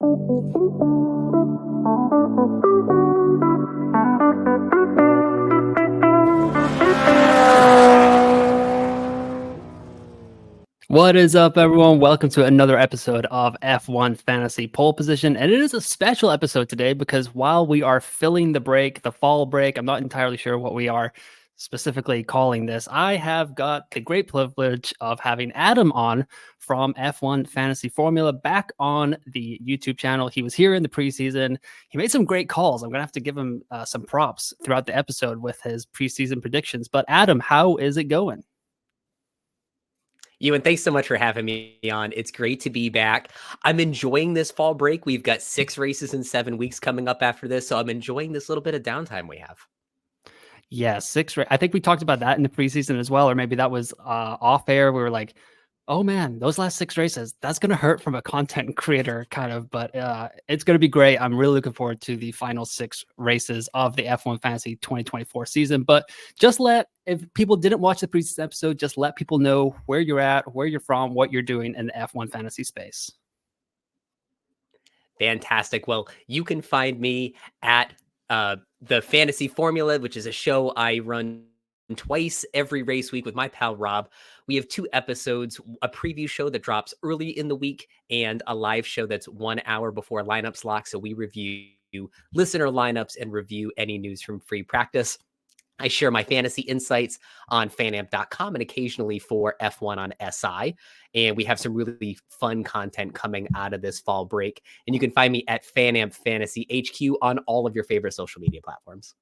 What is up, everyone? Welcome to another episode of F1 Fantasy Pole Position. And it is a special episode today because while we are filling the fall break, I'm not entirely sure what we are specifically calling this. I have got the great privilege of having Adam on from F1 Fantasy Formula back on the YouTube channel. He was here in the preseason. He made some great calls. I'm going to have to give him some props throughout the episode with his preseason predictions. But Adam, how is it going? Ewan, thanks so much for having me on. It's great to be back. I'm enjoying this fall break. We've got 6 races in 7 weeks coming up after this, so I'm enjoying this little bit of downtime we have. Yeah, I think we talked about that in the preseason as well, or maybe that was off air. We were like, oh man, those last 6 races, that's going to hurt from a content creator kind of, but it's going to be great. I'm really looking forward to the final 6 races of the F1 Fantasy 2024 season. But if people didn't watch the previous episode, just let people know where you're at, where you're from, what you're doing in the F1 Fantasy space. Fantastic. Well, you can find me at the Fantasy Formula, which is a show I run twice every race week with my pal Rob. We have 2 episodes, a preview show that drops early in the week and a live show that's 1 hour before lineups lock. So we review listener lineups and review any news from free practice. I share my fantasy insights on fanamp.com and occasionally for F1 on SI. And we have some really fun content coming out of this fall break. And you can find me at Fanamp Fantasy HQ on all of your favorite social media platforms.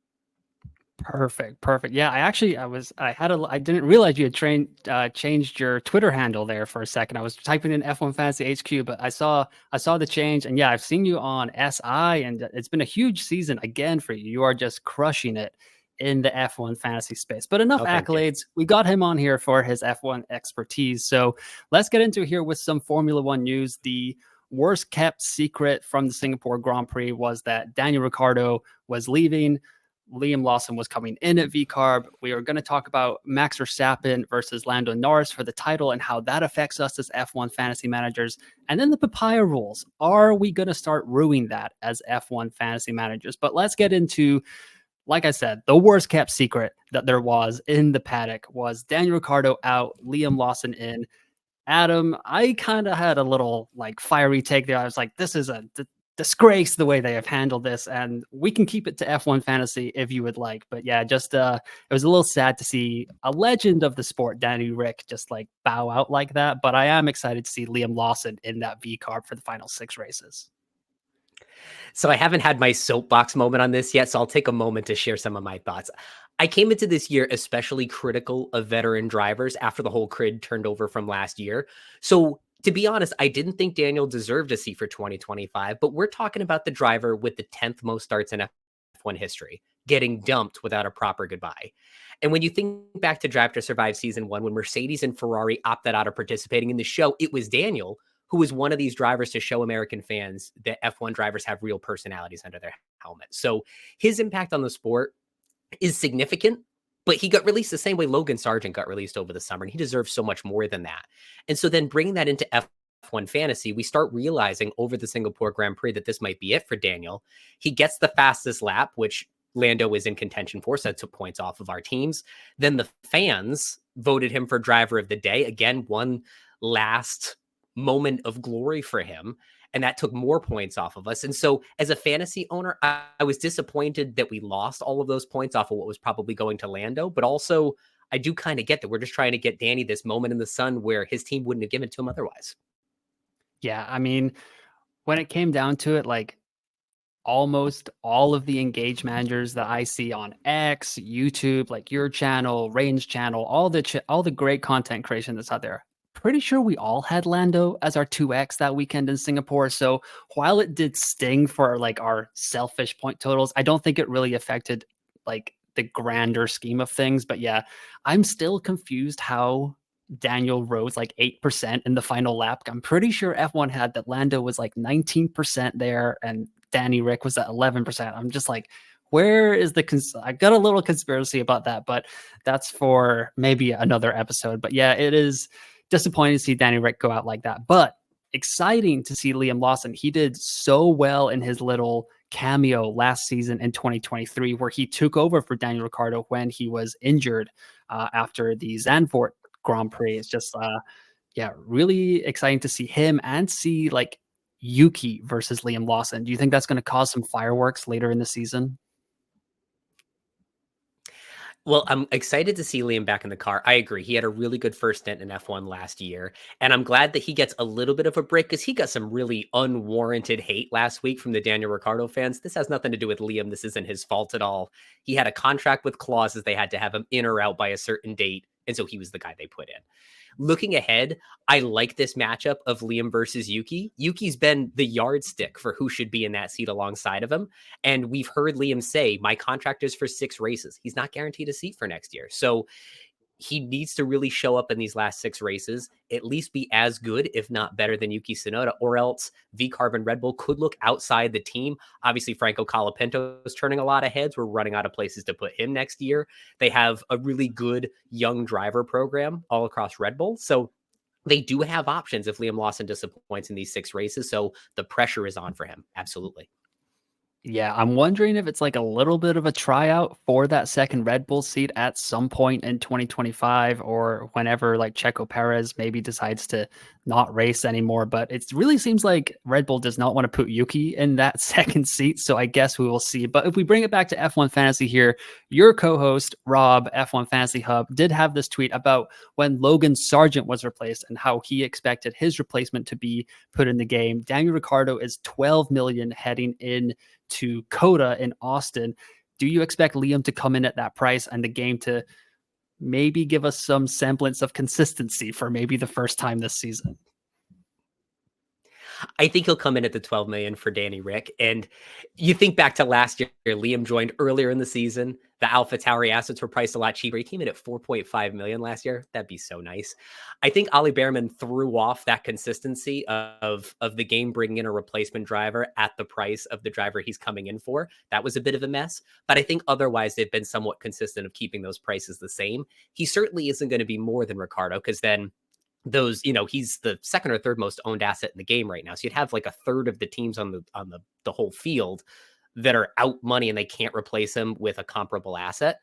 Perfect. Yeah, I didn't realize you had changed your Twitter handle there for a second. I was typing in F1 Fantasy HQ, but I saw the change, and yeah, I've seen you on SI, and it's been a huge season again for you. You are just crushing it in the F1 fantasy space. But enough accolades. We got him on here for his F1 expertise. So let's get into here with some Formula One news. The worst kept secret from the Singapore Grand Prix was that Daniel Ricciardo was leaving. Liam Lawson was coming in at VCARB. We are going to talk about Max Verstappen versus Lando Norris for the title and how that affects us as F1 fantasy managers. And then the papaya rules. Are we going to start ruining that as F1 fantasy managers? But let's get into, like I said, the worst kept secret that there was in the paddock was Daniel Ricciardo out, Liam Lawson in. Adam, I kind of had a little fiery take there. I was like, this is a disgrace the way they have handled this, and we can keep it to F1 fantasy if you would like. But yeah, just it was a little sad to see a legend of the sport, Danny Rick, just bow out like that. But I am excited to see Liam Lawson in that VCARB for the final 6 races. So I haven't had my soapbox moment on this yet, so I'll take a moment to share some of my thoughts. I came into this year especially critical of veteran drivers after the whole grid turned over from last year. So to be honest, I didn't think Daniel deserved a seat for 2025, but we're talking about the driver with the 10th most starts in F1 history, getting dumped without a proper goodbye. And when you think back to Drive to Survive Season 1, when Mercedes and Ferrari opted out of participating in the show, it was Daniel who was one of these drivers to show American fans that F1 drivers have real personalities under their helmet. So his impact on the sport is significant, but he got released the same way Logan Sargent got released over the summer, and he deserves so much more than that. And so then bringing that into F1 fantasy, we start realizing over the Singapore Grand Prix that this might be it for Daniel. He gets the fastest lap, which Lando is in contention for, so that took points off of our teams. Then the fans voted him for driver of the day. Again, one last moment of glory for him, and that took more points off of us. And so as a fantasy owner, I was disappointed that we lost all of those points off of what was probably going to Lando, but also I do kind of get that we're just trying to get Danny this moment in the sun where his team wouldn't have given it to him otherwise. Yeah, I mean, when it came down to it, almost all of the engaged managers that I see on X, YouTube, your channel, Range channel, all the great content creation that's out there, pretty sure we all had Lando as our 2X that weekend in Singapore. So while it did sting for our selfish point totals, I don't think it really affected the grander scheme of things. But yeah, I'm still confused how Daniel rose 8% in the final lap. I'm pretty sure F1 had that Lando was 19% there and Danny Rick was at 11%. I'm just where is I got a little conspiracy about that, but that's for maybe another episode. But yeah, it is disappointing to see Danny Rick go out like that. But exciting to see Liam Lawson. He did so well in his little cameo last season in 2023, where he took over for Daniel Ricciardo when he was injured after the Zandvoort Grand Prix. It's just, yeah, really exciting to see him and see like Yuki versus Liam Lawson. Do you think that's going to cause some fireworks later in the season? Well, I'm excited to see Liam back in the car. I agree. He had a really good first stint in F1 last year. And I'm glad that he gets a little bit of a break because he got some really unwarranted hate last week from the Daniel Ricciardo fans. This has nothing to do with Liam. This isn't his fault at all. He had a contract with clauses. They had to have him in or out by a certain date. And so he was the guy they put in. Looking ahead, I like this matchup of Liam versus Yuki. Yuki's been the yardstick for who should be in that seat alongside of him. And we've heard Liam say, my contract is for 6 races. He's not guaranteed a seat for next year. So he needs to really show up in these last 6 races, at least be as good, if not better than Yuki Tsunoda, or else V-Carbon Red Bull could look outside the team. Obviously, Franco Colapinto is turning a lot of heads. We're running out of places to put him next year. They have a really good young driver program all across Red Bull. So they do have options if Liam Lawson disappoints in these 6 races. So the pressure is on for him. Absolutely. Yeah, I'm wondering if it's like a little bit of a tryout for that second Red Bull seat at some point in 2025 or whenever like Checo Perez maybe decides to not race anymore. But it really seems like Red Bull does not want to put Yuki in that second seat. So I guess we will see. But if we bring it back to F1 Fantasy here, your co-host, Rob, F1 Fantasy Hub, did have this tweet about when Logan Sargent was replaced and how he expected his replacement to be put in the game. Daniel Ricciardo is 12 million heading in to Coda in Austin. Do you expect Liam to come in at that price and the game to maybe give us some semblance of consistency for maybe the first time this season? I think he'll come in at the 12 million for Danny Rick. And you think back to last year, Liam joined earlier in the season. The AlphaTauri assets were priced a lot cheaper. He came in at 4.5 million last year. That'd be so nice. I think Ollie Behrman threw off that consistency of the game bringing in a replacement driver at the price of the driver he's coming in for. That was a bit of a mess, but I think otherwise they've been somewhat consistent of keeping those prices the same. He certainly isn't going to be more than Ricardo because then those, he's the second or third most owned asset in the game right now. So you'd have like a third of the teams on the whole field that are out money and they can't replace him with a comparable asset.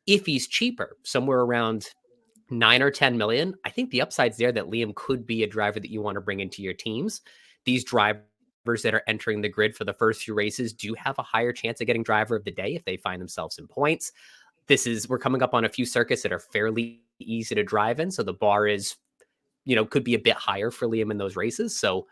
If he's cheaper, somewhere around 9 or 10 million, I think the upside's there that Liam could be a driver that you want to bring into your teams. These drivers that are entering the grid for the first few races do have a higher chance of getting driver of the day if they find themselves in points. We're coming up on a few circuits that are fairly easy to drive in. So the bar is, could be a bit higher for Liam in those races. So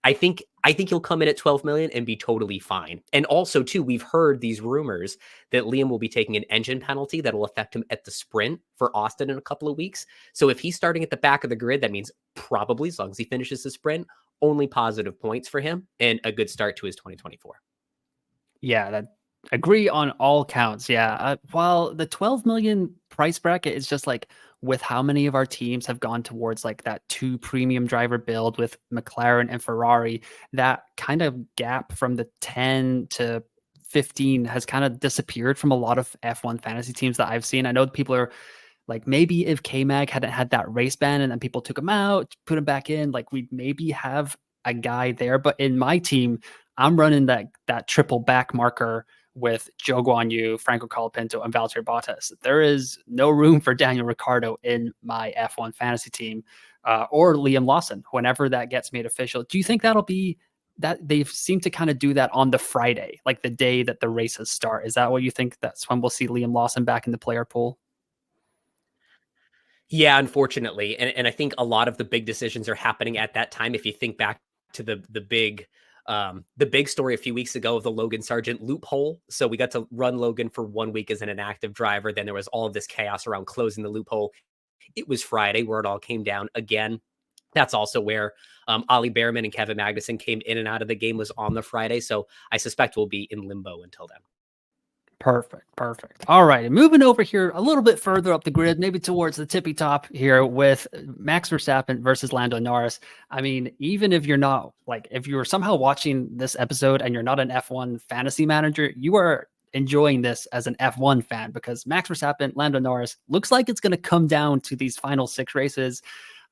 I think he'll come in at 12 million and be totally fine. And also too, we've heard these rumors that Liam will be taking an engine penalty that will affect him at the sprint for Austin in a couple of weeks. So if he's starting at the back of the grid, that means probably, as long as he finishes the sprint, only positive points for him and a good start to his 2024. Yeah, that agree on all counts. Yeah. While the 12 million price bracket is just like with how many of our teams have gone towards like that 2 premium driver build with McLaren and Ferrari, that kind of gap from the 10 to 15 has kind of disappeared from a lot of F1 fantasy teams that I've seen. I know people are like, maybe if K-Mag hadn't had that race ban and then people took him out, put him back in, like we'd maybe have a guy there. But in my team, I'm running that triple back marker with Joe Guan Yu, Franco Colapinto, and Valtteri Bottas. There is no room for Daniel Ricciardo in my F1 fantasy team or Liam Lawson whenever that gets made official. Do you think that'll be that they seem to kind of do that on the Friday, like the day that the races start? Is that what you think that's when we'll see Liam Lawson back in the player pool? Yeah, unfortunately. And I think a lot of the big decisions are happening at that time. If you think back to the big story a few weeks ago of the Logan Sargent loophole. So we got to run Logan for 1 week as an inactive driver. Then there was all of this chaos around closing the loophole. It was Friday where it all came down again. That's also where Ollie Behrman and Kevin Magnussen came in and out of the game, was on the Friday. So I suspect we'll be in limbo until then. Perfect. All right. And moving over here a little bit further up the grid, maybe towards the tippy top here with Max Verstappen versus Lando Norris. I mean, even if you're not if you're somehow watching this episode and you're not an F1 fantasy manager, you are enjoying this as an F1 fan because Max Verstappen, Lando Norris looks like it's going to come down to these final 6 races.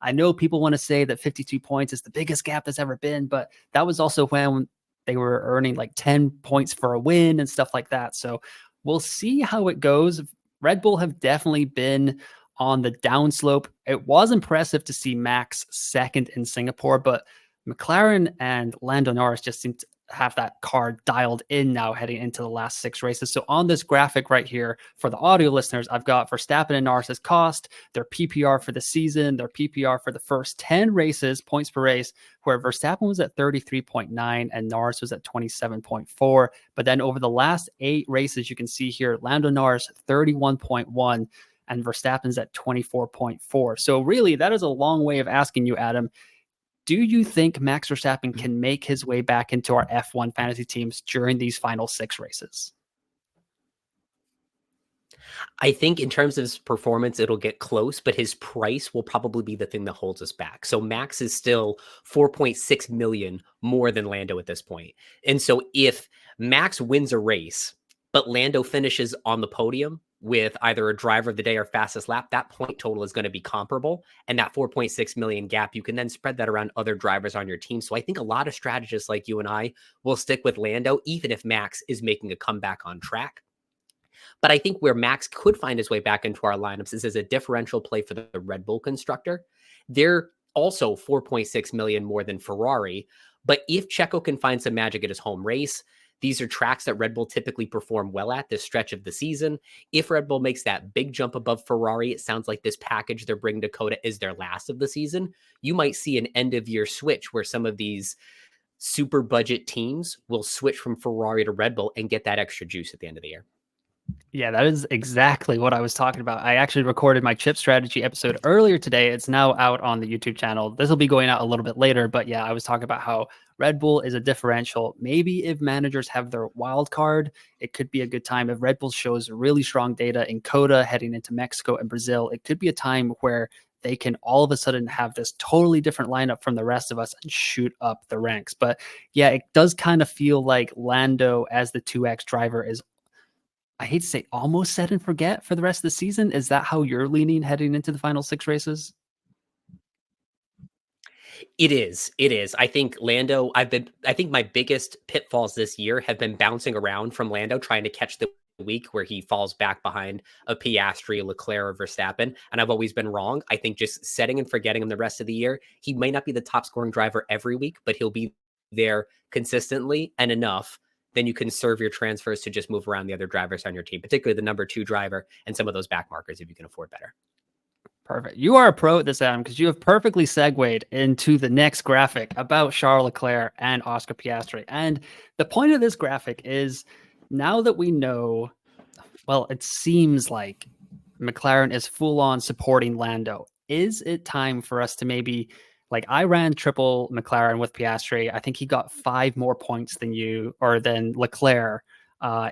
I know people want to say that 52 points is the biggest gap that's ever been, but that was also when they were earning like 10 points for a win and stuff like that. So we'll see how it goes. Red Bull have definitely been on the downslope. It was impressive to see Max second in Singapore, but McLaren and Lando Norris just seem to have that card dialed in now heading into the last 6 races. So on this graphic right here for the audio listeners, I've got Verstappen and Norris's cost, their PPR for the season, their PPR for the first 10 races, points per race, where Verstappen was at 33.9 and Norris was at 27.4. But then over the last 8 races, you can see here, Lando Norris 31.1 and Verstappen's at 24.4. So really, that is a long way of asking you, Adam, do you think Max Verstappen can make his way back into our F1 fantasy teams during these final 6 races? I think in terms of his performance, it'll get close, but his price will probably be the thing that holds us back. So Max is still 4.6 million more than Lando at this point. And so if Max wins a race, but Lando finishes on the podium with either a driver of the day or fastest lap, that point total is going to be comparable. And that 4.6 million gap, you can then spread that around other drivers on your team. So I think a lot of strategists like you and I will stick with Lando, even if Max is making a comeback on track. But I think where Max could find his way back into our lineups is as a differential play for the Red Bull constructor. They're also 4.6 million more than Ferrari. But if Checo can find some magic at his home race, these are tracks that Red Bull typically perform well at this stretch of the season. If Red Bull makes that big jump above Ferrari, it sounds like this package they're bringing to Dakota is their last of the season. You might see an end of year switch where some of these super budget teams will switch from Ferrari to Red Bull and get that extra juice at the end of the year. Yeah, that is exactly what I was talking about. I actually recorded my chip strategy episode earlier today. It's now out on the YouTube channel. This will be going out a little bit later, but yeah, I was talking about how Red Bull is a differential. Maybe if managers have their wild card, it could be a good time. If Red Bull shows really strong data in COTA heading into Mexico and Brazil, it could be a time where they can all of a sudden have this totally different lineup from the rest of us and shoot up the ranks. But yeah, it does kind of feel like Lando as the 2X driver is, I hate to say, almost set and forget for the rest of the season. Is that how you're leaning heading into the final 6 races? It is. It is. I think Lando, I think my biggest pitfalls this year have been bouncing around from Lando, trying to catch the week where he falls back behind a Piastri, a Leclerc, or Verstappen. And I've always been wrong. I think just setting and forgetting him the rest of the year, he may not be the top scoring driver every week, but he'll be there consistently and enough. Then you can serve your transfers to just move around the other drivers on your team, particularly the number 2 driver and some of those back markers if you can afford better. Perfect. You are a pro at this, Adam, because you have perfectly segued into the next graphic about Charles Leclerc and Oscar Piastri. And the point of this graphic is, now that we know, well, it seems like McLaren is full on supporting Lando. Is it time for us to maybe, like, I ran triple McLaren with Piastri. I think he got 5 more points than you or than Leclerc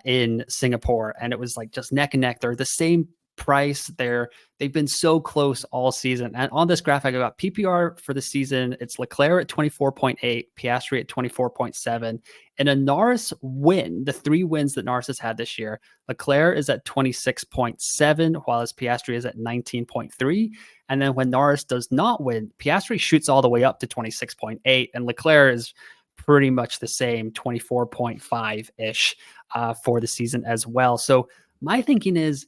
in Singapore. And it was like just neck and neck. They're the same price. They've been so close all season. And on this graphic, I got PPR for the season. It's Leclerc at 24.8, Piastri at 24.7. In a Norris win, the 3 wins that Norris has had this year, Leclerc is at 26.7, while his Piastri is at 19.3. And then when Norris does not win, Piastri shoots all the way up to 26.8, and Leclerc is pretty much the same, 24.5-ish for the season as well. So my thinking is,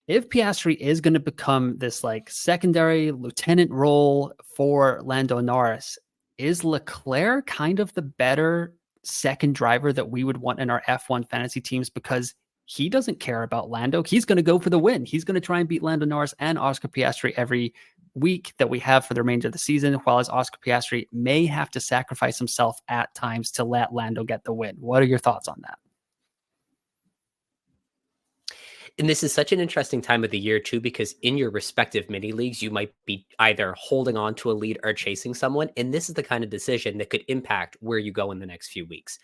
if Piastri is going to become this like secondary lieutenant role for Lando Norris, is Leclerc kind of the better second driver that we would want in our F1 fantasy teams? Because he doesn't care about Lando. He's going to go for the win. He's going to try and beat Lando Norris and Oscar Piastri every week that we have for the remainder of the season, while as Oscar Piastri may have to sacrifice himself at times to let Lando get the win. What are your thoughts on that? And this is such an interesting time of the year too, because in your respective mini leagues, you might be either holding on to a lead or chasing someone. And this is the kind of decision that could impact where you go in the next few weeks.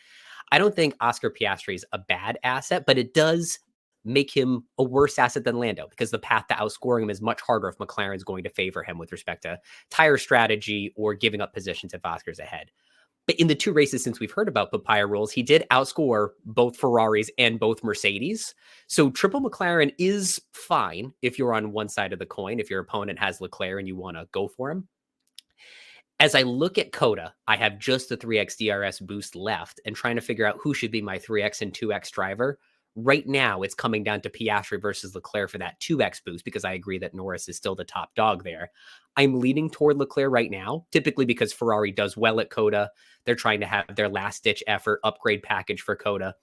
I don't think Oscar Piastri is a bad asset, but it does make him a worse asset than Lando, because the path to outscoring him is much harder if McLaren's going to favor him with respect to tire strategy or giving up positions if Oscar's ahead. in the two races since we've heard about Papaya rules, he did outscore both Ferraris and both Mercedes. So triple McLaren is fine if you're on one side of the coin, if your opponent has Leclerc and you want to go for him. As I look at Coda, I have just the 3x DRS boost left and trying to figure out who should be my 3x and 2x driver. Right now, it's coming down to Piastri versus Leclerc for that 2x boost because I agree that Norris is still the top dog there. I'm leaning toward Leclerc right now, typically because Ferrari does well at Coda. They're trying to have their last-ditch effort upgrade package for Coda.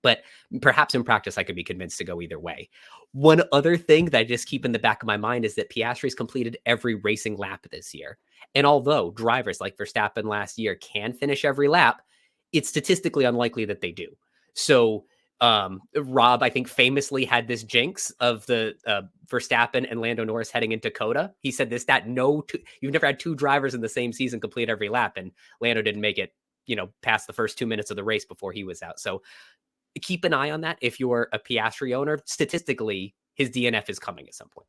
But perhaps in practice, I could be convinced to go either way. One other thing that I just keep in the back of my mind is that Piastri's completed every racing lap this year. And although drivers like Verstappen last year can finish every lap, it's statistically unlikely that they do. So Rob, I think, famously had this jinx of the Verstappen and Lando Norris heading into Coda. He said this, that you've never had two drivers in the same season complete every lap. And Lando didn't make it, past the first 2 minutes of the race before he was out. So keep an eye on that. If you're a Piastri owner, statistically, his DNF is coming at some point.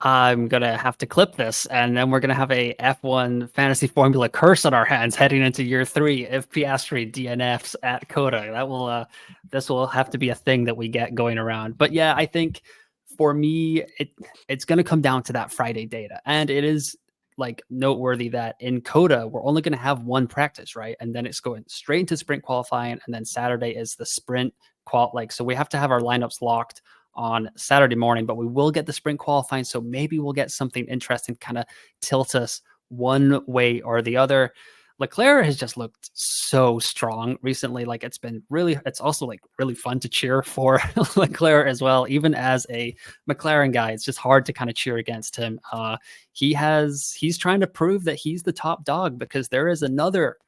I'm going to have to clip this, and then we're going to have a F1 fantasy formula curse on our hands heading into year 3 if Piastri DNFs at Coda. That will, this will have to be a thing that we get going around. But yeah, I think for me, it's going to come down to that Friday data. And it is like noteworthy that in Coda, we're only going to have one practice, right? And then it's going straight into sprint qualifying. And then Saturday is the sprint so we have to have our lineups locked on Saturday morning, but we will get the sprint qualifying. So maybe we'll get something interesting, kind of tilt us one way or the other. Leclerc has just looked so strong recently. Like it's also like really fun to cheer for Leclerc as well. Even as a McLaren guy, it's just hard to kind of cheer against him. He's trying to prove that he's the top dog because there is another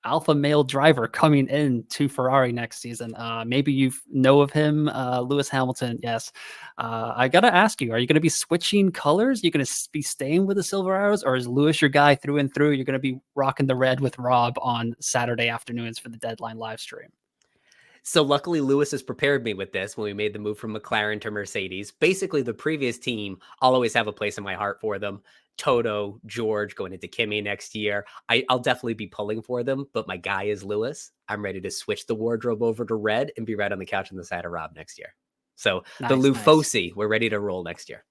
alpha male driver coming in to Ferrari next season. Maybe you know of him, Lewis Hamilton. Yes. I got to ask you, are you going to be switching colors? You're going to be staying with the Silver Arrows, or is Lewis your guy through and through? You're going to be rocking the red with Rob on Saturday afternoons for the deadline live stream. So luckily, Lewis has prepared me with this when we made the move from McLaren to Mercedes. Basically, the previous team, I'll always have a place in my heart for them. Toto, George, going into Kimi next year. I'll definitely be pulling for them, but my guy is Lewis. I'm ready to switch the wardrobe over to red and be right on the couch on the side of Rob next year. So the Lufosi, we're ready to roll next year.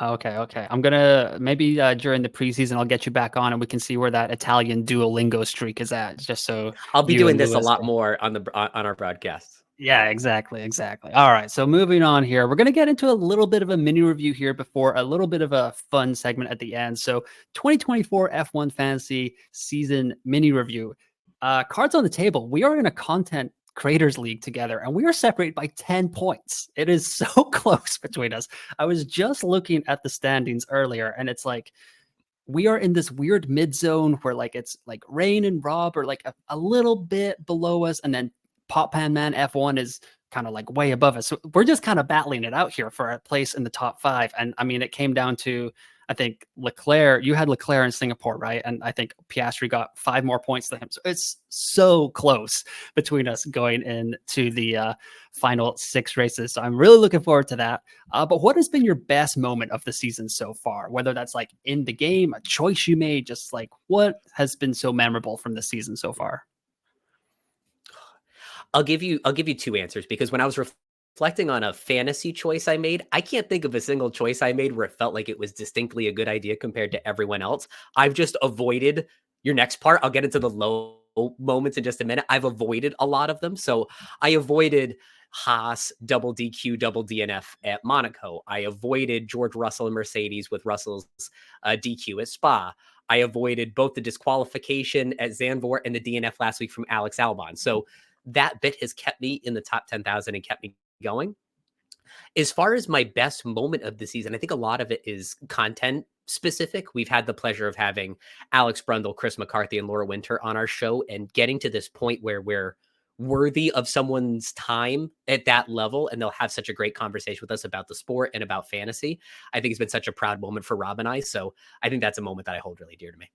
Okay. I'm gonna maybe during the preseason I'll get you back on and we can see where that Italian Duolingo streak is at. Just so I'll be doing this a lot more on our broadcasts. Yeah, exactly. All right, so moving on here, we're going to get into a little bit of a mini review here before a little bit of a fun segment at the end. So 2024 F1 Fantasy Season Mini Review. Cards on the table. We are in a content creators league together and we are separated by 10 points. It is so close between us. I was just looking at the standings earlier and it's like we are in this weird mid zone where like it's like Rain and Rob are like a little bit below us, and then Pop Pan Man F1 is kind of like way above us. So we're just kind of battling it out here for a place in the top 5. And I mean, it came down to, I think Leclerc, you had Leclerc in Singapore, right? And I think Piastri got 5 more points than him. So it's so close between us going into the final 6 races. So I'm really looking forward to that. But what has been your best moment of the season so far? Whether that's like in the game, a choice you made, just like what has been so memorable from the season so far? I'll give you 2 answers because when I was reflecting on a fantasy choice I made, I can't think of a single choice I made where it felt like it was distinctly a good idea compared to everyone else. I've just avoided your next part. I'll get into the low moments in just a minute. I've avoided a lot of them. So I avoided Haas double DQ, double DNF at Monaco. I avoided George Russell and Mercedes with Russell's DQ at Spa. I avoided both the disqualification at Zandvoort and the DNF last week from Alex Albon. So that bit has kept me in the top 10,000 and kept me going. As far as my best moment of the season, I think a lot of it is content specific. We've had the pleasure of having Alex Brundle, Chris McCarthy, and Laura Winter on our show and getting to this point where we're worthy of someone's time at that level. And they'll have such a great conversation with us about the sport and about fantasy. I think it's been such a proud moment for Rob and I. So I think that's a moment that I hold really dear to me.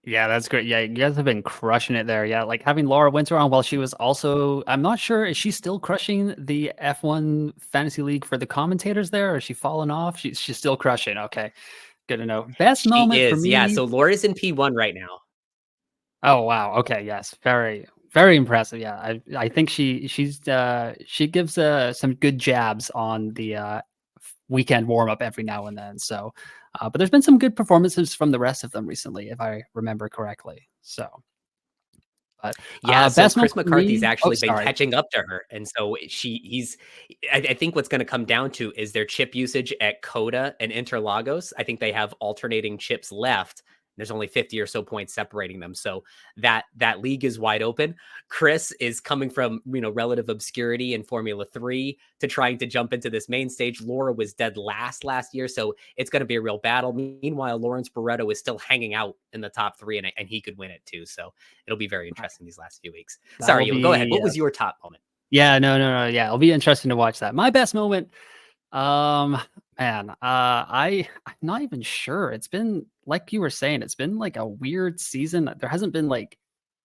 Yeah, that's great. Yeah, you guys have been crushing it there. Yeah, like having Laura Winter on while she was also, I'm not sure, is she still crushing the F1 Fantasy League for the commentators there, or is she fallen off? She's still crushing. Okay, good to know. Best moment for me. Yeah, so Laura's in P1 right now. Oh wow. Okay. Yes. Very very impressive. Yeah. I think she gives some good jabs on the weekend warm up every now and then. So, but there's been some good performances from the rest of them recently, if I remember correctly. So, but Yeah, so best moment Chris for McCarthy's me. Oh, actually been sorry. catching up to her, and so he's. I think what's going to come down to is their chip usage at Coda and Interlagos. I think they have alternating chips left. There's only 50 or so points separating them, so that league is wide open. Chris is coming from relative obscurity in Formula 3 to trying to jump into this main stage. Laura was dead last year, so it's going to be a real battle. Meanwhile, Lawrence Barretto is still hanging out in the top three, and he could win it too. So it'll be very interesting these last few weeks. That Sorry, will you go ahead. be What was your top moment? yeah, no, no, no, yeah, it'll be interesting to watch that. My best moment, um, man, I'm not even sure. It's been like you were saying, it's been like a weird season. There hasn't been like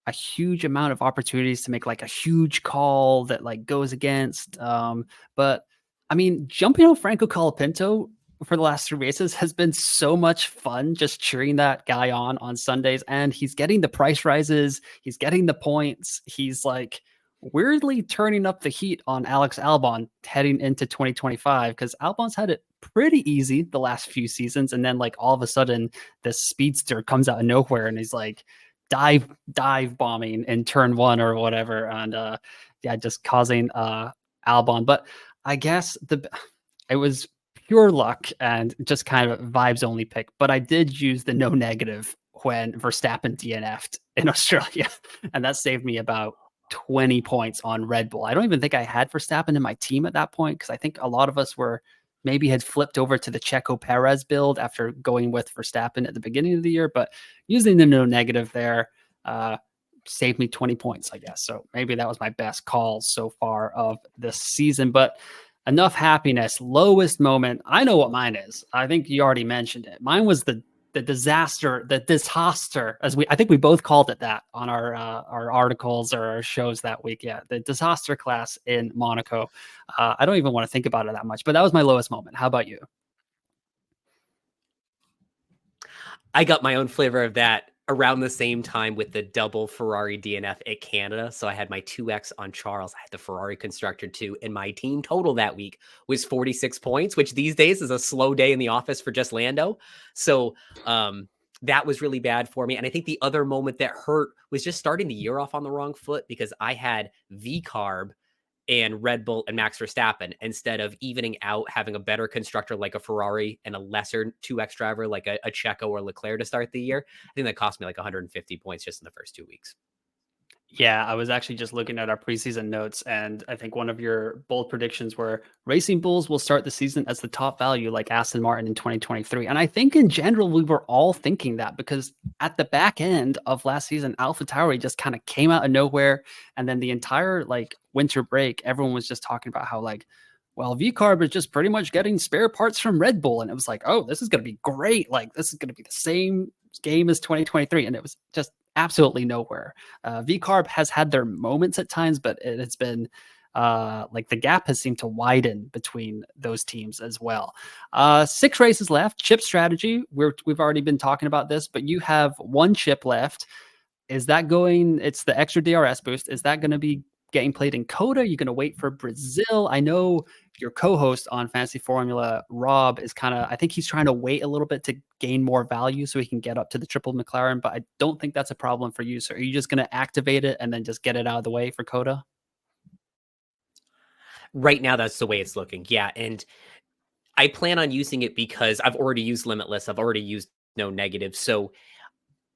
a huge amount of opportunities to make like a huge call that like goes against. But I mean, jumping on Franco Colapinto for the last 3 races has been so much fun just cheering that guy on Sundays, and he's getting the price rises, he's getting the points, he's like weirdly turning up the heat on Alex Albon heading into 2025 because Albon's had it pretty easy the last few seasons, and then like all of a sudden this speedster comes out of nowhere and he's like dive bombing in turn one or whatever, and yeah, just causing Albon. But I guess it was pure luck and just kind of vibes only pick. But I did use the no negative when Verstappen DNF'd in Australia, and that saved me about 20 points on Red Bull. I don't even think I had Verstappen in my team at that point because I think a lot of us were maybe had flipped over to the Checo Perez build after going with Verstappen at the beginning of the year. But using the no negative there uh, saved me 20 points, I guess. So maybe that was my best call so far of this season. But enough happiness. Lowest moment. I know what mine is. I think you already mentioned it. Mine was the disaster, the disaster, as I think we both called it that on our articles or our shows that week. Yeah, the disaster class in Monaco. I don't even want to think about it that much, but that was my lowest moment. How about you? I got my own flavor of that around the same time with the double Ferrari DNF at Canada. So I had my 2X on Charles. I had the Ferrari constructor too. And my team total that week was 46 points, which these days is a slow day in the office for just Lando. So that was really bad for me. And I think the other moment that hurt was just starting the year off on the wrong foot because I had V carb and Red Bull and Max Verstappen instead of evening out, having a better constructor like a Ferrari and a lesser 2X driver like a Checo or Leclerc to start the year. I think that cost me like 150 points just in the first 2 weeks. Yeah, I was actually just looking at our preseason notes, and I think one of your bold predictions were Racing Bulls will start the season as the top value, like Aston Martin in 2023. And I think in general, we were all thinking that because at the back end of last season, AlphaTauri just kind of came out of nowhere. And then the entire like winter break, everyone was just talking about how like, well, VCarb is just pretty much getting spare parts from Red Bull. And it was like, oh, this is going to be great. Like, this is going to be the same game as 2023. And it was just absolutely nowhere. VCarb has had their moments at times, but it's been like the gap has seemed to widen between those teams as well. 6 races left. Chip strategy. We've already been talking about this, but you have one chip left. Is that going? It's the extra DRS boost. Is that going to be getting played in Coda? Are you going to wait for Brazil? I know your co-host on Fantasy Formula, Rob, is kind of, I think he's trying to wait a little bit to gain more value so he can get up to the triple McLaren, but I don't think that's a problem for you. So are you just going to activate it and then just get it out of the way for Coda? Right now, that's the way it's looking. Yeah. And I plan on using it because I've already used Limitless. I've already used no negative. So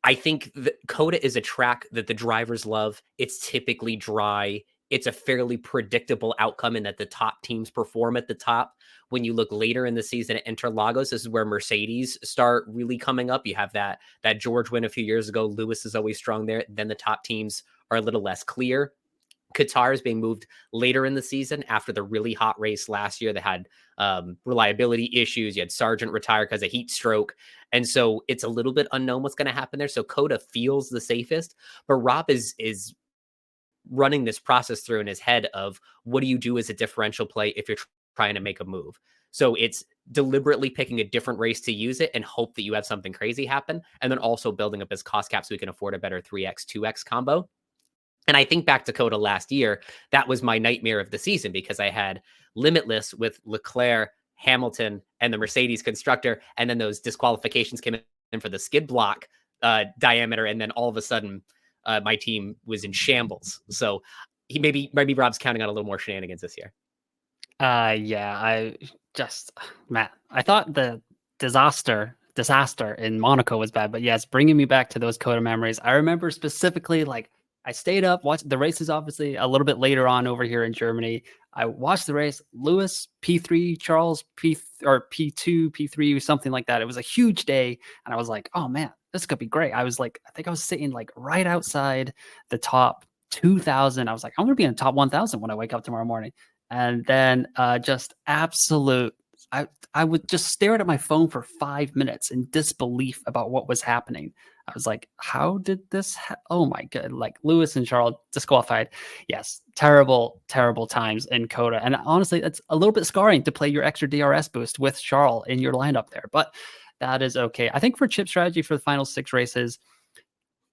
I think that Coda is a track that the drivers love. It's typically dry. It's a fairly predictable outcome in that the top teams perform at the top. When you look later in the season at Interlagos, this is where Mercedes start really coming up. You have that George win a few years ago. Lewis is always strong there. Then the top teams are a little less clear. Qatar is being moved later in the season after the really hot race last year that had reliability issues. You had Sargent retire because of heat stroke. And so it's a little bit unknown what's going to happen there. So Coda feels the safest, but Rob is running this process through in his head of what do you do as a differential play if you're trying to make a move. So it's deliberately picking a different race to use it and hope that you have something crazy happen. And then also building up his cost cap so we can afford a better 3x, 2x combo. And I think back to Coda last year, that was my nightmare of the season because I had Limitless with Leclerc, Hamilton, and the Mercedes constructor. And then those disqualifications came in for the skid block diameter. And then all of a sudden, my team was in shambles. So maybe Rob's counting on a little more shenanigans this year. Yeah, Matt, I thought the disaster in Monaco was bad, but yes, bringing me back to those Coda memories. I remember specifically, like, I stayed up, watched the races, obviously a little bit later on over here in Germany. I watched the race, Lewis P3, Charles P2, P3, something like that. It was a huge day, and I was like, oh man, this could be great. I was like, I think I was sitting like right outside the top 2,000. I was like, I'm gonna be in the top 1,000 when I wake up tomorrow morning. And then just absolute, I would just stare at my phone for 5 minutes in disbelief about what was happening. I was like, how did this oh my god, like Lewis and Charles disqualified. Yes, terrible, terrible times in Coda. And honestly, it's a little bit scarring to play your extra DRS boost with Charles in your lineup there, but that is okay. I think for chip strategy for the final 6 races,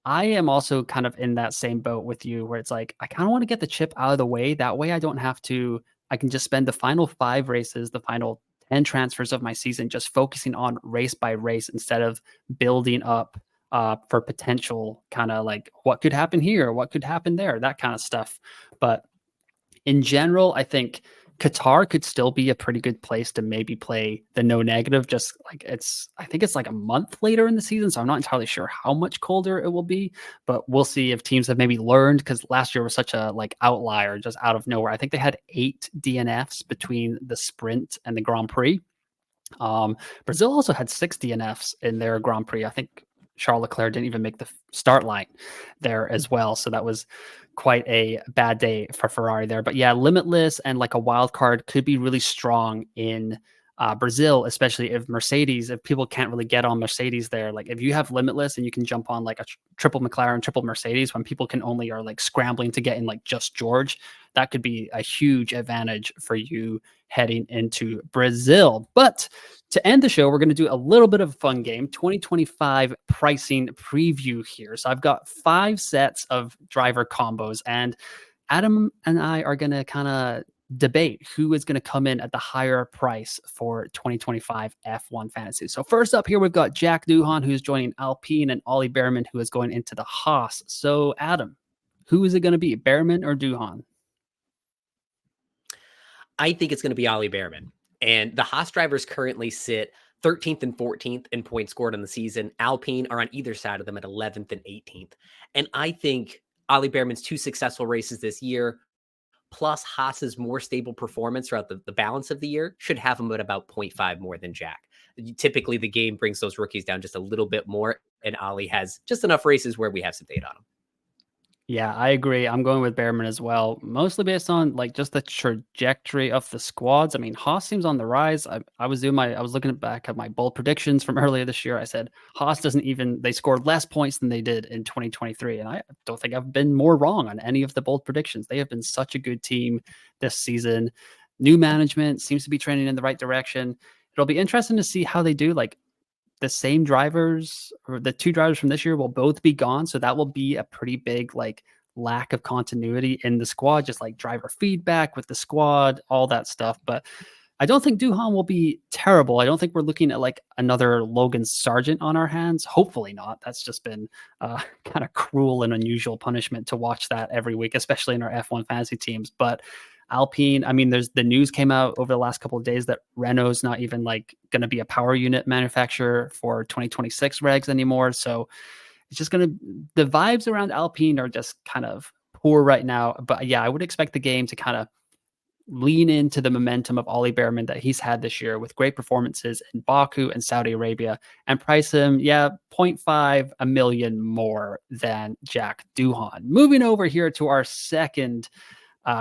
I am also kind of in that same boat with you where it's like, I kind of want to get the chip out of the way. That way I don't have to, I can just spend the final 5 races, the final 10 transfers of my season, just focusing on race by race instead of building up for potential kind of like what could happen here, what could happen there, that kind of stuff. But in general, I think Qatar could still be a pretty good place to maybe play the no negative. Just like I think it's like a month later in the season, so I'm not entirely sure how much colder it will be, but we'll see if teams have maybe learned, because last year was such a like outlier just out of nowhere. I think they had 8 DNFs between the sprint and the Grand Prix. Brazil also had 6 DNFs in their Grand Prix. I think Charles Leclerc didn't even make the start line there as well. So that was quite a bad day for Ferrari there. But yeah, Limitless and like a wild card could be really strong in Brazil, especially if people can't really get on Mercedes there. Like if you have Limitless and you can jump on like a triple McLaren, triple Mercedes when people can only are like scrambling to get in like just George, that could be a huge advantage for you heading into Brazil. But to end the show, we're going to do a little bit of a fun game, 2025 pricing preview here. So I've got 5 sets of driver combos, and Adam and I are going to kind of debate who is going to come in at the higher price for 2025 F1 Fantasy. So first up here, we've got Jack Duhan, who's joining Alpine, and Ollie Behrman, who is going into the Haas. So Adam, who is it going to be, Behrman or Duhan? I think it's going to be Ollie Behrman. And the Haas drivers currently sit 13th and 14th in points scored on the season. Alpine are on either side of them at 11th and 18th. And I think Ollie Behrman's 2 successful races this year, plus Haas's more stable performance throughout the balance of the year, should have him at about 0.5 more than Jack. Typically, the game brings those rookies down just a little bit more, and Ollie has just enough races where we have some data on him. Yeah, I agree. I'm going with Behrman as well, mostly based on like just the trajectory of the squads. I mean, Haas seems on the rise. I was looking back at my bold predictions from earlier this year. I said Haas they scored less points than they did in 2023. And I don't think I've been more wrong on any of the bold predictions. They have been such a good team this season. New management seems to be trending in the right direction. It'll be interesting to see how they do. Like, the same drivers, or the 2 drivers from this year, will both be gone. So that will be a pretty big like lack of continuity in the squad, just like driver feedback with the squad, all that stuff. But I don't think Duhan will be terrible. I don't think we're looking at like another Logan Sargent on our hands. Hopefully not. That's just been kind of cruel and unusual punishment to watch that every week, especially in our F1 fantasy teams. But Alpine, I mean, there's the news came out over the last couple of days that Renault's not even like going to be a power unit manufacturer for 2026 regs anymore. So it's just the vibes around Alpine are just kind of poor right now. But yeah, I would expect the game to kind of lean into the momentum of Ollie Behrman that he's had this year with great performances in Baku and Saudi Arabia, and price him, 0.5 a million more than Jack Duhan. Moving over here to our second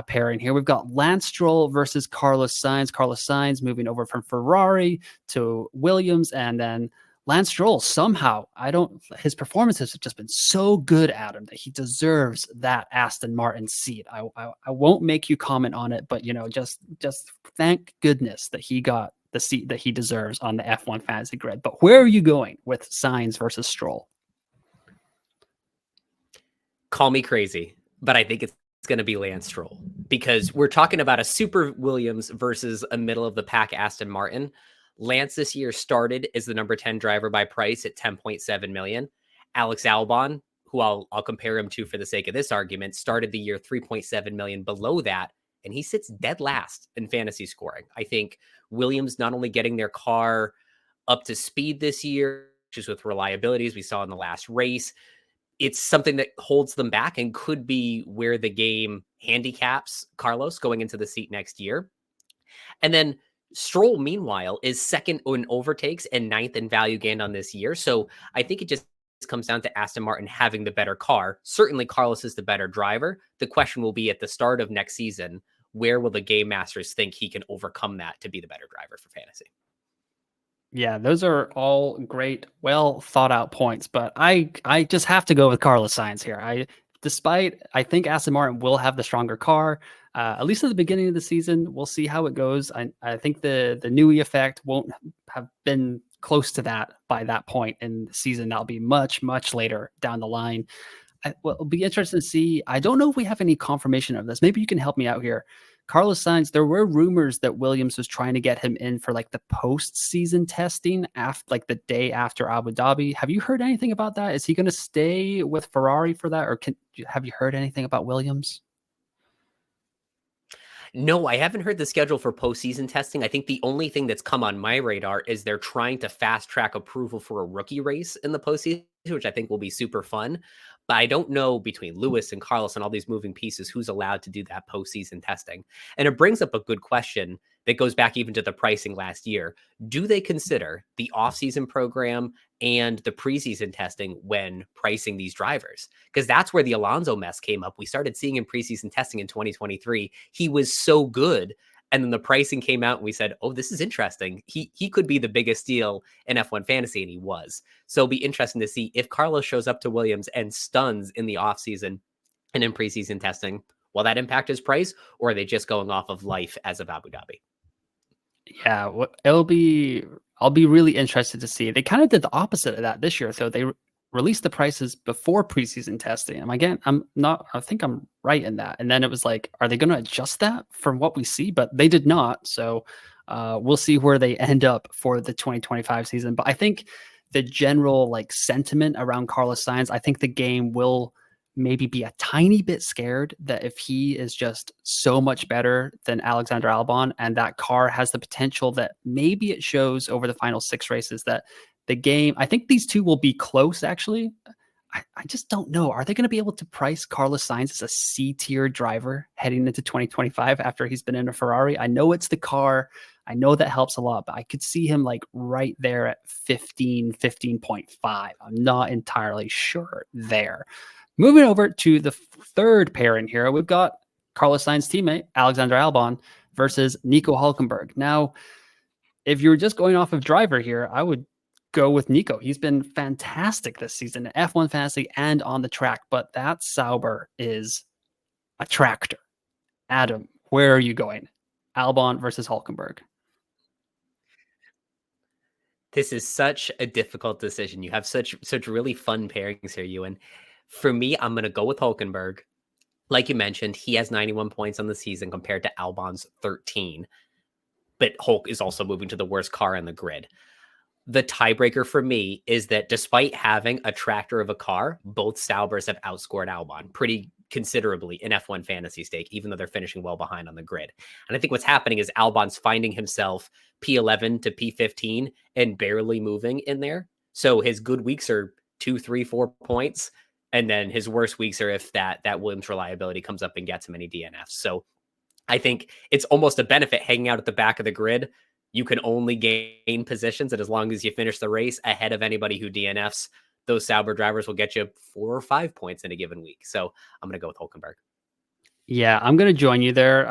pairing here, we've got Lance Stroll versus Carlos Sainz. Carlos Sainz moving over from Ferrari to Williams, and then Lance Stroll somehow, his performances have just been so good, Adam, that he deserves that Aston Martin seat. I won't make you comment on it, but just thank goodness that he got the seat that he deserves on the F1 fantasy grid. But where are you going with Sainz versus Stroll? Call me crazy, but I think it's going to be Lance Stroll, because we're talking about a super Williams versus a middle of the pack Aston Martin. Lance this year started as the number 10 driver by price at 10.7 million. Alex Albon, who I'll compare him to for the sake of this argument, started the year 3.7 million below that, and he sits dead last in fantasy scoring. I think Williams not only getting their car up to speed this year, just with reliability, as we saw in the last race, it's something that holds them back and could be where the game handicaps Carlos going into the seat next year. And then Stroll, meanwhile, is second in overtakes and ninth in value gained on this year. So I think it just comes down to Aston Martin having the better car. Certainly, Carlos is the better driver. The question will be at the start of next season, where will the game masters think he can overcome that to be the better driver for fantasy? Yeah, those are all great, well thought out points, but I just have to go with Carlos Sainz here. I think Aston Martin will have the stronger car, at least at the beginning of the season. We'll see how it goes. I think the Newey effect won't have been close to that by that point in the season. That'll be much later down the line. It'll be interesting to see. I don't know if we have any confirmation of this. Maybe you can help me out here. Carlos Sainz, there were rumors that Williams was trying to get him in for like the post-season testing after, like the day after Abu Dhabi. Have you heard anything about that? Is he going to stay with Ferrari for that, or have you heard anything about Williams? No, I haven't heard the schedule for postseason testing. I think the only thing that's come on my radar is they're trying to fast track approval for a rookie race in the postseason, which I think will be super fun. But I don't know, between Lewis and Carlos and all these moving pieces, who's allowed to do that postseason testing. And it brings up a good question that goes back even to the pricing last year. Do they consider the offseason program and the preseason testing when pricing these drivers? Because that's where the Alonso mess came up. We started seeing him preseason testing in 2023. He was so good. And then the pricing came out and we said, oh, this is interesting. He could be the biggest steal in F1 fantasy, and he was. So it'll be interesting to see if Carlos shows up to Williams and stuns in the offseason and in preseason testing. Will that impact his price, or are they just going off of life as of Abu Dhabi? Yeah, I'll be really interested to see. They kind of did the opposite of that this year. So they released the prices before preseason testing. I think I'm right in that. And then it was like, are they going to adjust that from what we see? But they did not. So we'll see where they end up for the 2025 season. But I think the general like sentiment around Carlos Sainz, I think the game will maybe be a tiny bit scared that if he is just so much better than Alexander Albon, and that car has the potential that maybe it shows over the final 6 races, that the game, I think these two will be close actually. I just don't know. Are they going to be able to price Carlos Sainz as a C-tier driver heading into 2025 after he's been in a Ferrari? I know it's the car. I know that helps a lot, but I could see him like right there at 15.5. I'm not entirely sure there. Moving over to the third pairing here, we've got Carlos Sainz's teammate, Alexander Albon, versus Nico Hülkenberg. Now, if you're just going off of driver here, I would go with Nico. He's been fantastic this season at F1 Fantasy and on the track, but that Sauber is a tractor. Adam, where are you going? Albon versus Hülkenberg. This is such a difficult decision. You have such really fun pairings here, Ewan. For me, I'm going to go with Hülkenberg. Like you mentioned, he has 91 points on the season compared to Albon's 13. But Hulk is also moving to the worst car on the grid. The tiebreaker for me is that despite having a tractor of a car, both Saubers have outscored Albon pretty considerably in F1 fantasy stake, even though they're finishing well behind on the grid. And I think what's happening is Albon's finding himself P11 to P15 and barely moving in there. So his good weeks are 2, 3, 4 points. And then his worst weeks are if that Williams reliability comes up and gets him any DNFs. So I think it's almost a benefit hanging out at the back of the grid. You can only gain positions, and as long as you finish the race ahead of anybody who DNFs, those Sauber drivers will get you 4 or 5 points in a given week. So I'm going to go with Hülkenberg. Yeah, I'm going to join you there.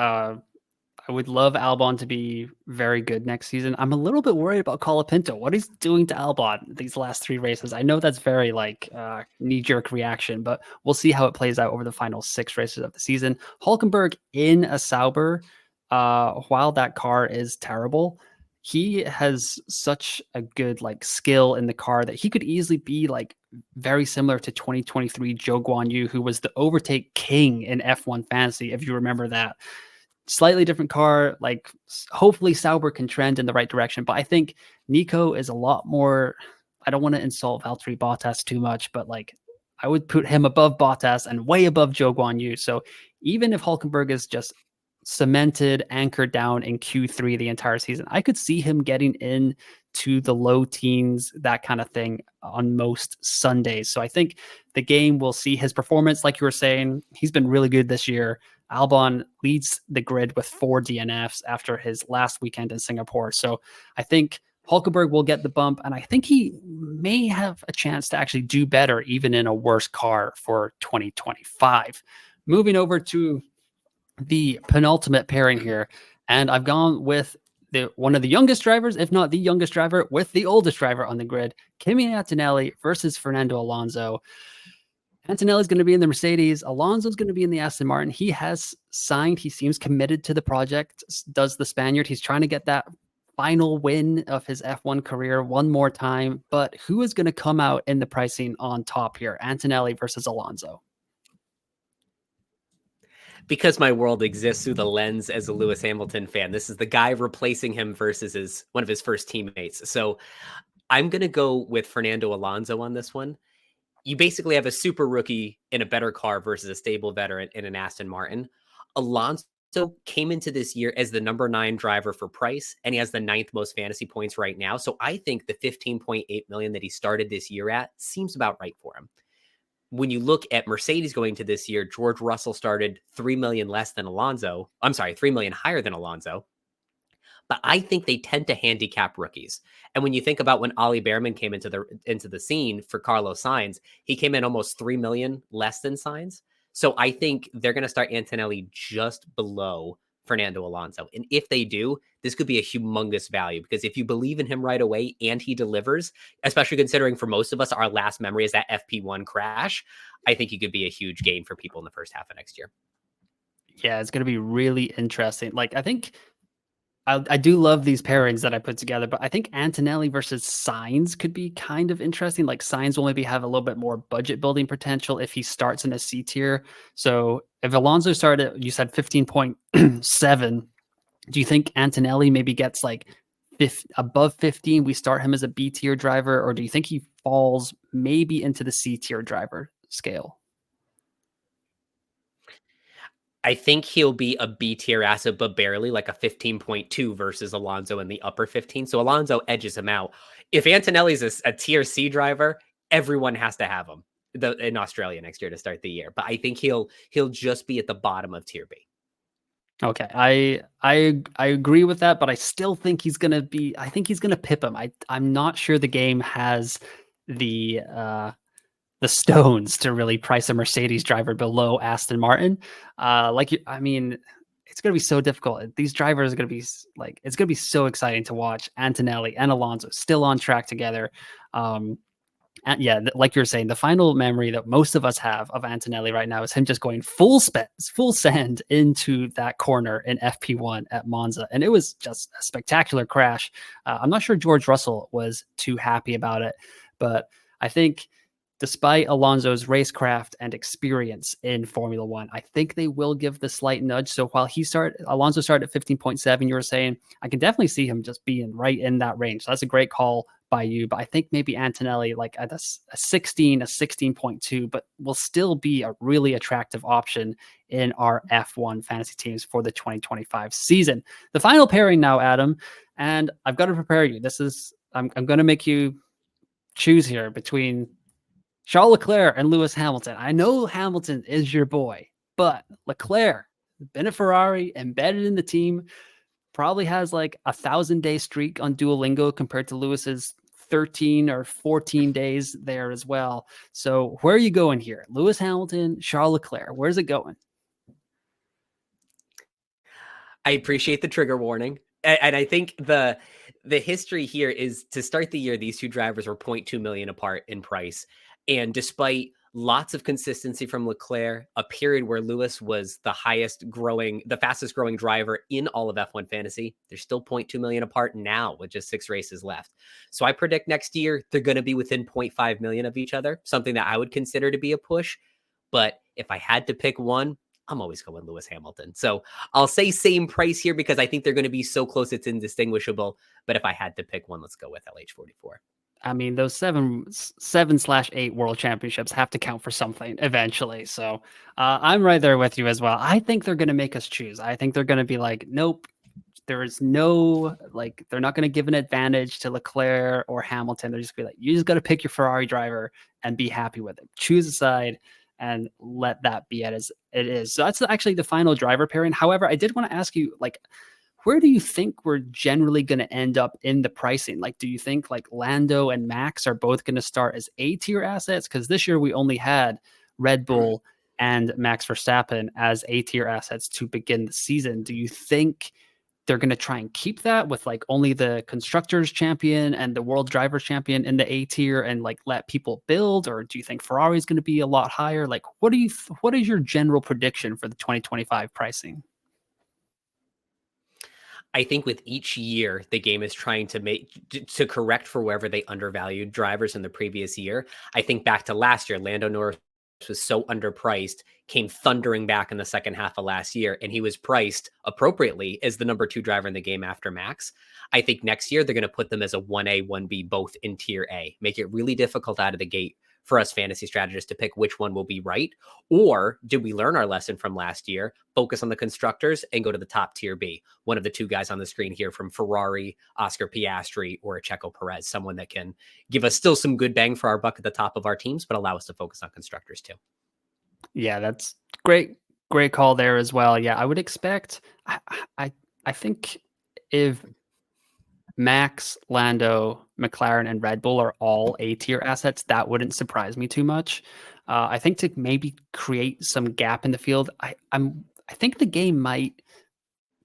I would love Albon to be very good next season. I'm a little bit worried about Colapinto. What he's doing to Albon these last 3 races. I know that's very like knee-jerk reaction, but we'll see how it plays out over the final 6 races of the season. Hülkenberg in a Sauber, while that car is terrible, he has such a good like skill in the car that he could easily be like very similar to 2023 Joe Guan Yu, who was the overtake king in F1 Fantasy, if you remember that. Slightly different car, like hopefully Sauber can trend in the right direction. But I think Nico is a lot more. I don't want to insult Valtteri Bottas too much, but like I would put him above Bottas and way above Joe Guan Yu. So even if Hulkenberg is just cemented, anchored down in Q3 the entire season, I could see him getting in to the low teens, that kind of thing on most Sundays. So I think the game will see his performance. Like you were saying, he's been really good this year. Albon leads the grid with 4 DNFs after his last weekend in Singapore. So I think Hulkenberg will get the bump, and I think he may have a chance to actually do better even in a worse car for 2025. Moving over to the penultimate pairing here, and I've gone with one of the youngest drivers, if not the youngest driver, with the oldest driver on the grid, Kimi Antonelli versus Fernando Alonso. Antonelli's going to be in the Mercedes. Alonso's going to be in the Aston Martin. He has signed. He seems committed to the project, does the Spaniard. He's trying to get that final win of his F1 career one more time. But who is going to come out in the pricing on top here? Antonelli versus Alonso. Because my world exists through the lens as a Lewis Hamilton fan, this is the guy replacing him versus one of his first teammates. So I'm going to go with Fernando Alonso on this one. You basically have a super rookie in a better car versus a stable veteran in an Aston Martin. Alonso came into this year as the number 9 driver for price, and he has the 9th most fantasy points right now. So I think the 15.8 million that he started this year at seems about right for him. When you look at Mercedes going to this year, George Russell started 3 million less than Alonso. I'm sorry, 3 million higher than Alonso. But I think they tend to handicap rookies. And when you think about when Ollie Behrman came into the scene for Carlos Sainz, he came in almost 3 million less than Sainz. So I think they're going to start Antonelli just below Fernando Alonso. And if they do, this could be a humongous value, because if you believe in him right away and he delivers, especially considering for most of us, our last memory is that FP1 crash, I think he could be a huge gain for people in the first half of next year. Yeah, it's going to be really interesting. Like, I think I do love these pairings that I put together, but I think Antonelli versus Sainz could be kind of interesting. Like Sainz will maybe have a little bit more budget building potential if he starts in a C tier. So if Alonso started, you said 15.7, do you think Antonelli maybe gets like above 15? We start him as a B tier driver, or do you think he falls maybe into the C tier driver scale? I think he'll be a B tier asset, but barely, like a 15.2 versus Alonso in the upper 15. So Alonso edges him out. If Antonelli's a tier C driver, everyone has to have him in Australia next year to start the year. But I think he'll just be at the bottom of tier B. Okay, I agree with that, but I still think he's gonna be. I think he's gonna pip him. I'm not sure the game has the stones to really price a Mercedes driver below Aston Martin. I mean, it's going to be so difficult. These drivers are going to be like, it's going to be so exciting to watch Antonelli and Alonso still on track together. And yeah, like you're saying, the final memory that most of us have of Antonelli right now is him just going full send into that corner in FP1 at Monza. And it was just a spectacular crash. I'm not sure George Russell was too happy about it, but I think despite Alonso's racecraft and experience in Formula One, I think they will give the slight nudge. So while Alonso started at 15.7, you were saying, I can definitely see him just being right in that range. So that's a great call by you. But I think maybe Antonelli, like at a 16, a 16.2, but will still be a really attractive option in our F1 fantasy teams for the 2025 season. The final pairing now, Adam, and I've got to prepare you. I'm going to make you choose here between Charles Leclerc and Lewis Hamilton. I know Hamilton is your boy, but Leclerc, been a Ferrari, embedded in the team, probably has like 1,000-day streak on Duolingo compared to Lewis's 13 or 14 days there as well. So where are you going here? Lewis Hamilton, Charles Leclerc, where's it going? I appreciate the trigger warning. And I think the history here is, to start the year, these two drivers were 0.2 million apart in price. And despite lots of consistency from Leclerc, a period where Lewis was the fastest growing driver in all of F1 fantasy. They're still 0.2 million apart now with just 6 races left. So I predict next year they're going to be within 0.5 million of each other, something that I would consider to be a push. But if I had to pick one, I'm always going Lewis Hamilton. So I'll say same price here because I think they're going to be so close it's indistinguishable. But if I had to pick one, let's go with LH44. I mean, those 7/8 world championships have to count for something eventually. So I'm right there with you as well. I think they're going to make us choose. I think they're going to be like, nope, there is no, like, they're not going to give an advantage to Leclerc or Hamilton. They're just going to be like, you just got to pick your Ferrari driver and be happy with it. Choose a side and let that be it as it is. So that's actually the final driver pairing. However, I did want to ask you, like, where do you think we're generally going to end up in the pricing? Like, do you think like Lando and Max are both going to start as A tier assets? Because this year we only had Red Bull and Max Verstappen as A tier assets to begin the season. Do you think they're going to try and keep that with like only the constructors champion and the world drivers champion in the A tier and like let people build? Or do you think Ferrari is going to be a lot higher? Like, what is your general prediction for the 2025 pricing? I think with each year, the game is trying to correct for wherever they undervalued drivers in the previous year. I think back to last year, Lando Norris was so underpriced, came thundering back in the second half of last year, and he was priced appropriately as the number 2 driver in the game after Max. I think next year they're going to put them as a 1A, 1B, both in tier A, make it really difficult out of the gate for us fantasy strategists to pick which one will be right. Or did we learn our lesson from last year, focus on the constructors and go to the top tier B? One of the 2 guys on the screen here from Ferrari, Oscar Piastri or Checo Perez, someone that can give us still some good bang for our buck at the top of our teams, but allow us to focus on constructors too. Yeah, that's great. Great call there as well. Yeah, I would expect, I think if Max, Lando, McLaren, and Red Bull are all A tier assets, that wouldn't surprise me too much. I think to maybe create some gap in the field, I think the game might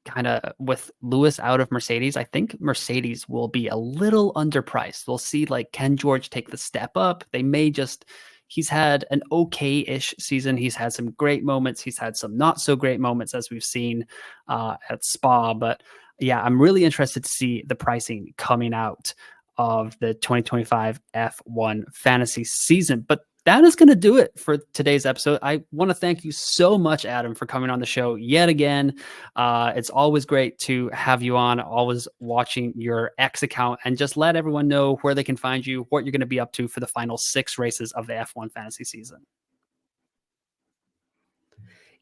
kind of, with Lewis out of Mercedes, I think Mercedes will be a little underpriced. We'll see like Ken George take the step up. They may just, he's had an okay-ish season. He's had some great moments. He's had some not so great moments as we've seen at Spa. But yeah, I'm really interested to see the pricing coming out of the 2025 F1 fantasy season. But that is going to do it for today's episode. I want to thank you so much, Adam, for coming on the show yet again. It's always great to have you on, always watching your X account, and just let everyone know where they can find you, what you're going to be up to for the final 6 races of the F1 fantasy season.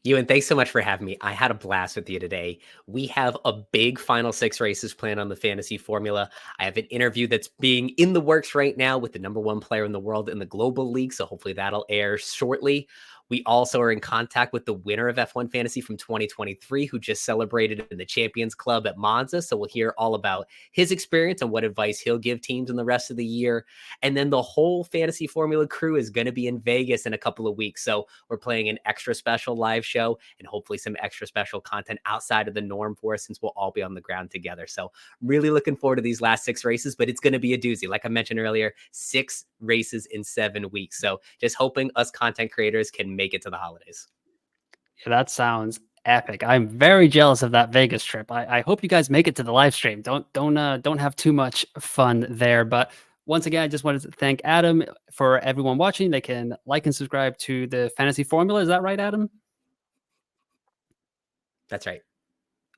Ewan, thanks so much for having me. I had a blast with you today. We have a big final 6 races planned on the fantasy formula. I have an interview that's being in the works right now with the number 1 player in the world in the global league. So hopefully that'll air shortly. We also are in contact with the winner of F1 Fantasy from 2023, who just celebrated in the Champions Club at Monza. So we'll hear all about his experience and what advice he'll give teams in the rest of the year. And then the whole Fantasy Formula crew is going to be in Vegas in a couple of weeks. So we're playing an extra special live show and hopefully some extra special content outside of the norm for us, since we'll all be on the ground together. So really looking forward to these last 6 races, but it's going to be a doozy. Like I mentioned earlier, 6 races in 7 weeks. So just hoping us content creators can make it to the holidays. Yeah, that sounds epic. I'm very jealous of that Vegas trip. I hope you guys make it to the live stream. Don't have too much fun there. But once again, I just wanted to thank Adam. For everyone watching, they can like and subscribe to the Fantasy Formula. Is that right, Adam? That's right.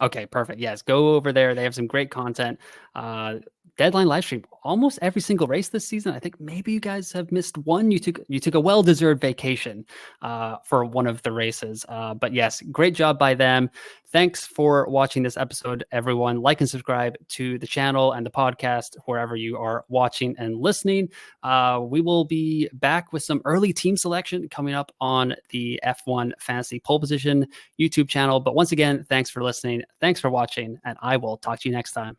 Okay, perfect. Yes, go over there. They have some great content. Deadline live stream almost every single race this season. I think maybe you guys have missed one. You took a well-deserved vacation for one of the races. But yes, great job by them. Thanks for watching this episode, everyone. Like and subscribe to the channel and the podcast wherever you are watching and listening. We will be back with some early team selection coming up on the F1 Fantasy Pole Position YouTube channel. But once again, thanks for listening. Thanks for watching, and I will talk to you next time.